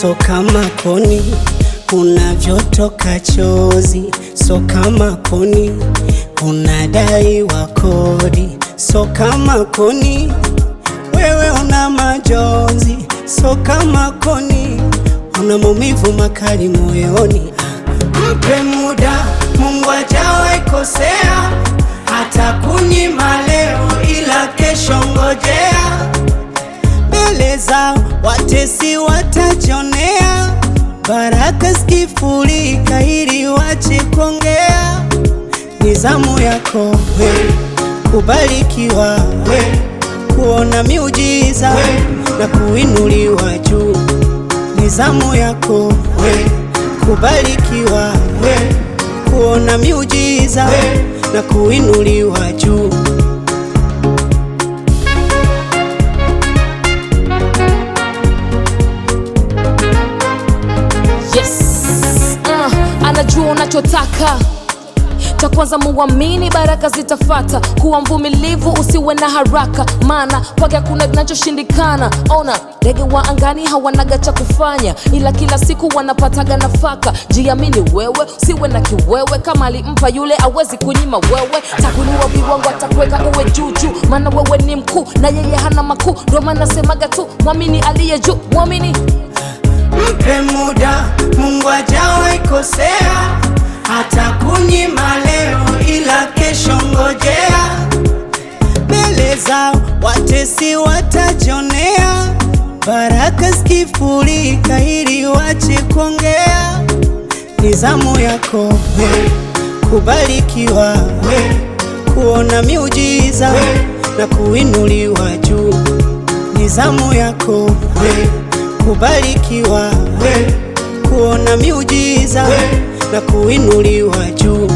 So kama koni unavyotoka chozi, so kama koni unadai wa kodi, so kama koni wewe una majonzi, so kama koni una maumivu makali moyoni. Mpe muda, Mungu hajawahi kosea, hata kunyima leo ila kesho ngojea. Mbele zao watesi watajionea, baraka zikifurika ili wache kuongea. Ni zamu yako we, kubarikiwa we, kuona miujiza we, na kuinuliwa juu. Ni zamu yako we, kubarikiwa we, kuona miujiza we, na kuinuliwa juu. Anajua unachotaka, cha kwanza muamini, baraka zitafata. Kuwa mvumilivu, usiwe na haraka, maana kwake hakuna kinachoshindikana. Ona ndege wa angani hawanaga cha kufanya, ila kila siku wanapataga nafaka. Jiamini wewe, siwe na kiwewe, kama alimpa yule awezi kunyima wewe. Takuinua viwango, atakuweka uwe juju, maana wewe ni mkuu na yeye hana makuu. Ndo maana semaga tu mwamini aliye juu, mwamini. Mpe muda, Mungu hajawahi kosea, hata kunyima leo ila kesho ngojea. Mbele zao watesi watajionea, baraka zikifurika ili wache kuongea. Ni zamu yako we, kubarikiwa we, kuona miujiza we, na kuinuliwa juu. Ni zamu yako we, kubarikiwa we, kuona miujiza we, na kuinuliwa juu.